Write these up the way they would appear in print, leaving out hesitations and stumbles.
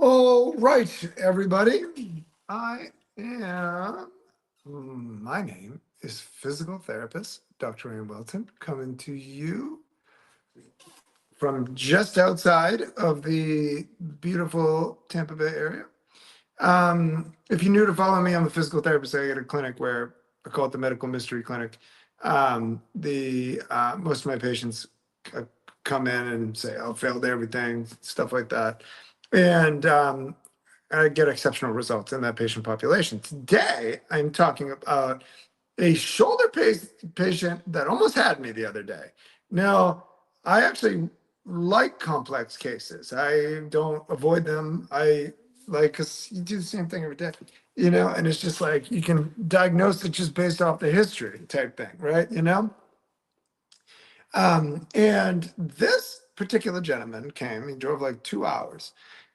All right, everybody. I am. My name is physical therapist Dr. Wayne Welton, coming to you from just outside of the beautiful Tampa Bay area. If you're new to follow me, I'm a physical therapist. I got a clinic where I call it the Medical Mystery Clinic. The Most of my patients come in and say, "I failed everything," stuff like that, and I get exceptional results in that patient population. Today, I'm talking about a shoulder patient that almost had me the other day. Now, I actually like complex cases. I don't avoid them. I like, because you do the same thing every day, and it's just like you can diagnose it just based off the history type thing, right? And this particular gentleman came, he drove like 2 hours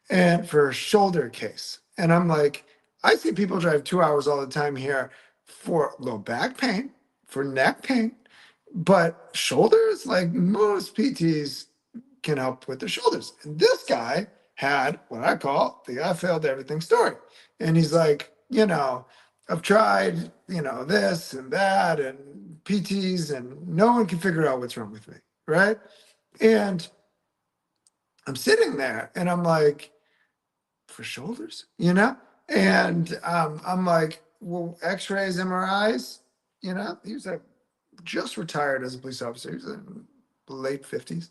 and for a shoulder case. And I'm like, I see people drive 2 hours all the time here for low back pain, for neck pain, but shoulders, like most PTs can help with the shoulders. And this guy had what I call the I failed everything story. And he's like, I've tried, this and that and PTs, and no one can figure out what's wrong with me. Right. And I'm sitting there and I'm like, for shoulders, And I'm like, well, x-rays, MRIs, he was just retired as a police officer. He was in the late 50s.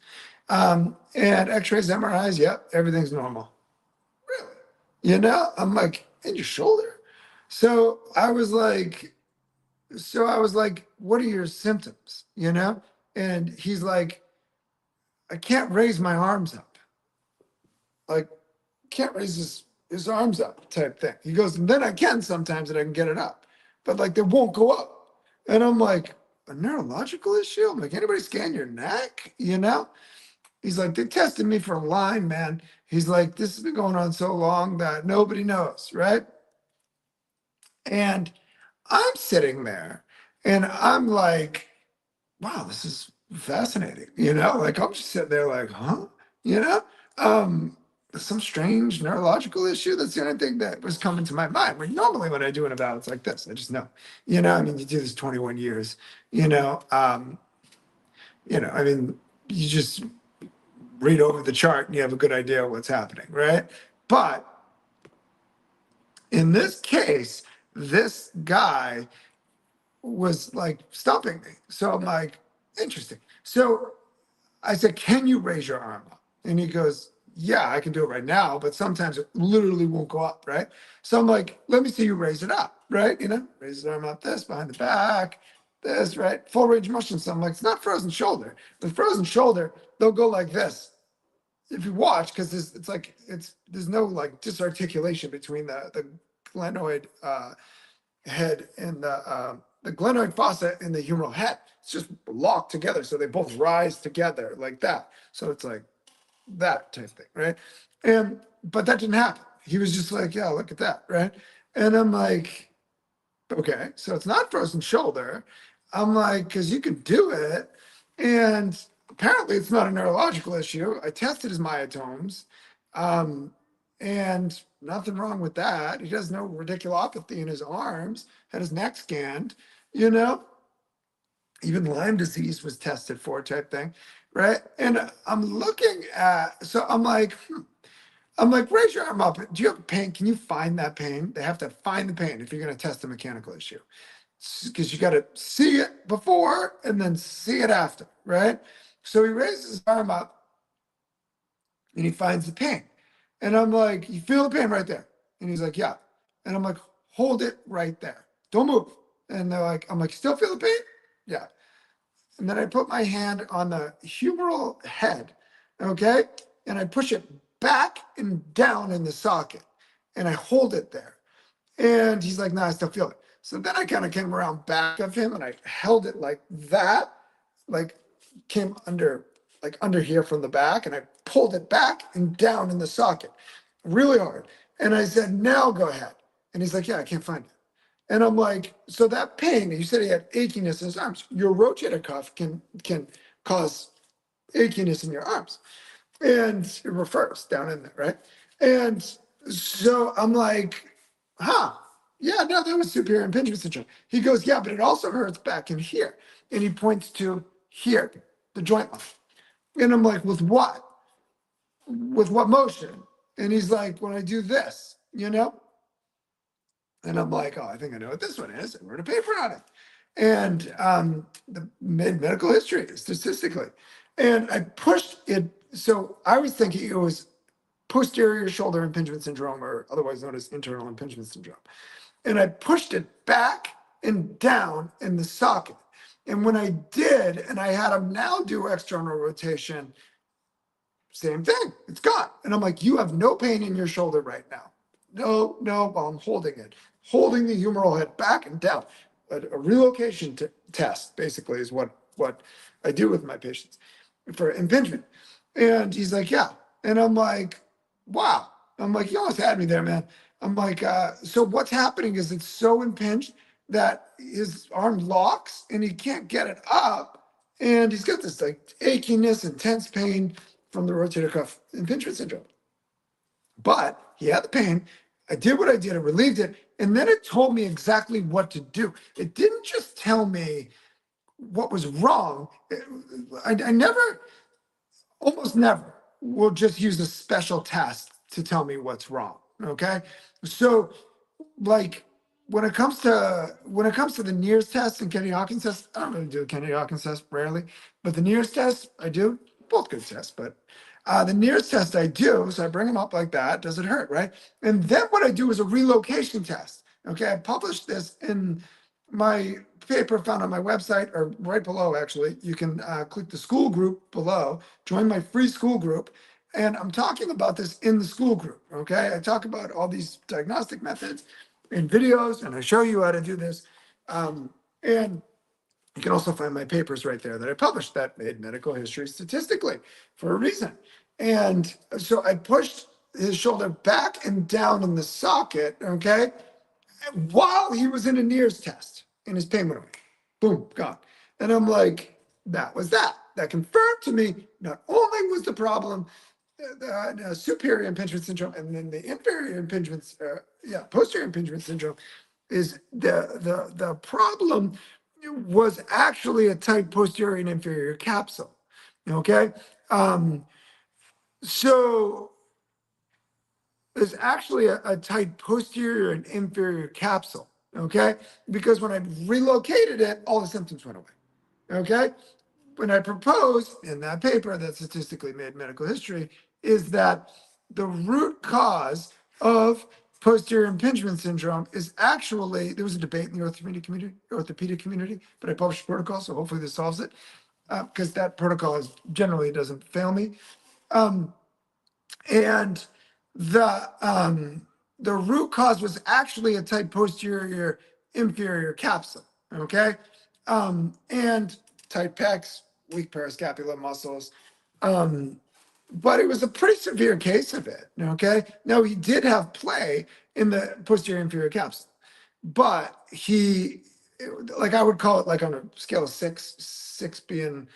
And x-rays, MRIs, yep, everything's normal. Really? I'm like, in your shoulder? So I was like, what are your symptoms? And he's like, I can't raise my arms up. Like, can't raise his arms up type thing. He goes, and then I can sometimes and I can get it up. But like they won't go up. And I'm like, a neurological issue? I'm like, anybody scan your neck? He's like, they tested me for Lyme, man. He's like, this has been going on so long that nobody knows, right? And I'm sitting there and I'm like, wow, this is fascinating. Like I'm just sitting there like, huh? You know? Um, some strange neurological issue. That's the only thing that was coming to my mind. Where normally when I do an eval, it's like this. I just know. I mean, you do this 21 years, you know. I mean, you just read over the chart and you have a good idea of what's happening, right? But in this case, this guy was like stopping me. So I'm like, interesting. So I said, can you raise your arm up? And he goes, yeah, I can do it right now, but sometimes it literally won't go up, right? So I'm like, let me see you raise it up, right? Raise his arm up, this, behind the back, this, right? Full range of motion. So I'm like, it's not frozen shoulder. The frozen shoulder, they'll go like this. If you watch, because there's no like disarticulation between the glenoid head and the glenoid fossa and the humeral head. It's just locked together, so they both rise together like that. So it's like that type thing, right? And but that didn't happen. He was just like, yeah, look at that, right? And I'm like, okay, so it's not frozen shoulder. I'm like, because you can do it, and apparently it's not a neurological issue. I tested his myotomes, and nothing wrong with that. He has no radiculopathy in his arms. Had his neck scanned, you know. Even Lyme disease was tested for, type thing, right? And I'm looking at, so I'm like, raise your arm up. Do you have pain? Can you find that pain? They have to find the pain if you're going to test a mechanical issue, because you got to see it before and then see it after, right? So he raises his arm up and he finds the pain. And I'm like, you feel the pain right there? And he's like, yeah. And I'm like, hold it right there. Don't move. And they're like, I'm like, still feel the pain? Yeah. And then I put my hand on the humeral head, okay? And I push it back and down in the socket. And I hold it there. And he's like, no, I still feel it. So then I kind of came around back of him and I held it like that, like came under here from the back, and I pulled it back and down in the socket really hard. And I said, now go ahead. And he's like, yeah, I can't find it. And I'm like, so that pain, you said he had achiness in his arms. Your rotator cuff can cause achiness in your arms. And it refers down in there, right? And So I'm like, huh, yeah, no, that was superior impingement syndrome. He goes, yeah, but it also hurts back in here. And he points to here, the joint line. And I'm like, with what? With what motion? And he's like, when I do this, you know? And I'm like, oh, I think I know what this one is. I wrote a paper on it. And the medical history, statistically. And I pushed it. So I was thinking it was posterior shoulder impingement syndrome, or otherwise known as internal impingement syndrome. And I pushed it back and down in the socket. And when I did, and I had him now do external rotation, same thing, it's gone. And I'm like, you have no pain in your shoulder right now. No, while I'm holding the humeral head back and down. A relocation test, basically, is what I do with my patients for impingement. And he's like, yeah. And I'm like, wow. I'm like, you almost had me there, man. I'm like, so what's happening is it's so impinged that his arm locks and he can't get it up. And he's got this like achiness, intense pain from the rotator cuff impingement syndrome. But he had the pain. I did what I did. I relieved it. And then it told me exactly what to do. It didn't just tell me what was wrong. I never, almost never, will just use a special test to tell me what's wrong. Okay. So, like, when it comes to the NEARS test and Kenny Hawkins test, I don't really do a Kenny Hawkins test, rarely, but the NEARS test I do. Both good tests, but the NEARS test I do. So I bring them up like that. Does it hurt, right? And then what I do is a relocation test. Okay, I published this in my paper found on my website, or right below. Actually, you can click the school group below, join my free school group. And I'm talking about this in the school group. Okay, I talk about all these diagnostic methods in videos, and I show you how to do this. And you can also find my papers right there that I published that made medical history statistically for a reason. And so I pushed his shoulder back and down in the socket, okay, while he was in a NEARS test, and his pain went away. Boom, gone. And I'm like, that was that. That confirmed to me not only was the problem superior impingement syndrome, and then the inferior impingement, posterior impingement syndrome, is the problem was actually a tight posterior and inferior capsule. Okay, so there's actually a tight posterior and inferior capsule. Okay, because when I relocated it, all the symptoms went away. Okay, when I proposed in that paper that statistically made medical history is that the root cause of posterior impingement syndrome is actually, there was a debate in the orthopedic community, but I published a protocol, so hopefully this solves it, because that protocol is generally doesn't fail me. And the root cause was actually a tight posterior inferior capsule. Okay, and tight pecs, weak parascapular muscles. But it was a pretty severe case of it. Okay, now he did have play in the posterior inferior capsule, but like I would call it, like on a scale of six being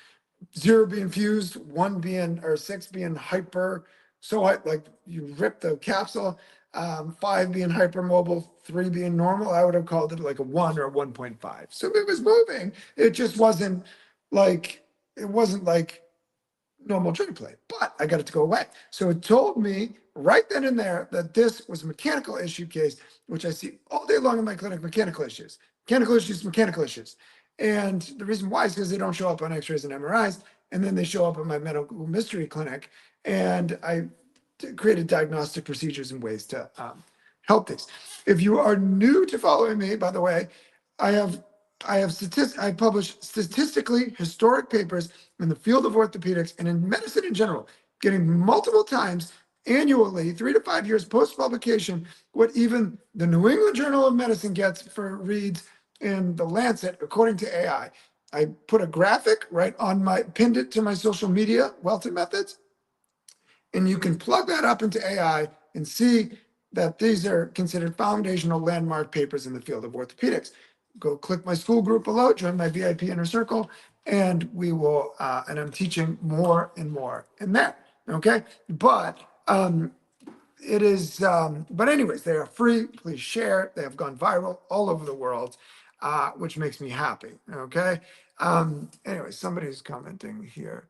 0 being fused, 1 being, or 6 being hyper. So like you rip the capsule, 5 being hypermobile, 3 being normal. I would have called it like a 1 or 1.5. So it was moving. It just wasn't like, normal joint play, but I got it to go away. So it told me right then and there that this was a mechanical issue case, which I see all day long in my clinic, mechanical issues. And the reason why is because they don't show up on x-rays and MRIs, and then they show up in my medical mystery clinic, and I created diagnostic procedures and ways to help these. If you are new to following me, by the way, I publish statistically historic papers in the field of orthopedics and in medicine in general, getting multiple times annually, 3 to 5 years post-publication, what even the New England Journal of Medicine gets for reads in the Lancet, according to AI. I put a graphic right on pinned it to my social media, Welton Methods, and you can plug that up into AI and see that these are considered foundational landmark papers in the field of orthopedics. Go click my school group below, join my VIP inner circle, and we will, and I'm teaching more and more in there, okay? But it is, but anyways, they are free. Please share. They have gone viral all over the world, which makes me happy. Okay. Anyway, somebody's commenting here.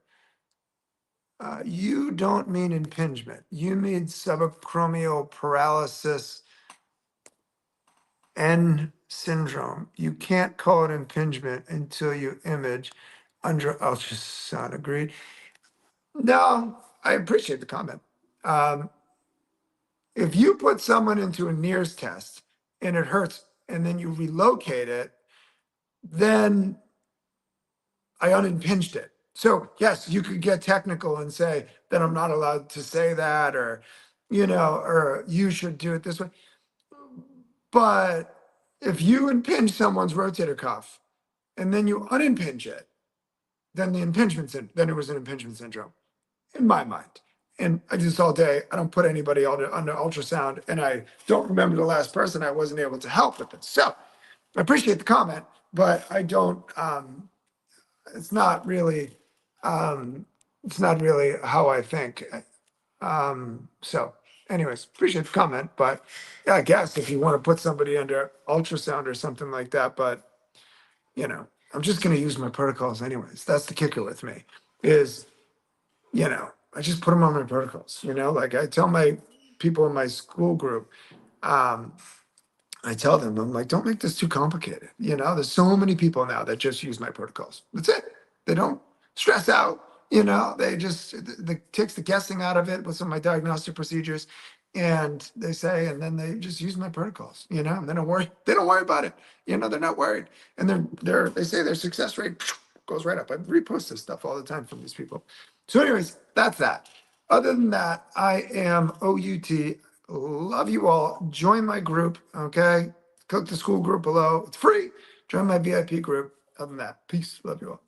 You don't mean impingement. You mean subacromial paralysis N syndrome. You can't call it impingement until you image under ultrasound. Agreed? No, I appreciate the comment. Um, if you put someone into a NIRS test and it hurts and then you relocate it, then I unimpinged it. So yes, you could get technical and say that I'm not allowed to say that, or, or you should do it this way. But if you impinge someone's rotator cuff and then you unimpinge it, then then it was an impingement syndrome in my mind. And I do this all day. I don't put anybody under ultrasound, and I don't remember the last person I wasn't able to help with it. So I appreciate the comment, but I don't. It's not really. It's not really how I think. So, anyways, appreciate the comment, but yeah, I guess if you want to put somebody under ultrasound or something like that, but I'm just going to use my protocols anyways. That's the kicker with me is, I just put them on my protocols, like I tell my people in my school group, um, I tell them, I'm like, don't make this too complicated. There's so many people now that just use my protocols. That's it. They don't stress out. They just takes the guessing out of it with some of my diagnostic procedures, and they say, and then they just use my protocols. And they don't worry. They don't worry about it. They're not worried, and they say their success rate goes right up. I repost this stuff all the time from these people. So, anyways, that's that. Other than that, I am OUT. Love you all. Join my group. Okay. Click the school group below. It's free. Join my VIP group. Other than that, peace. Love you all.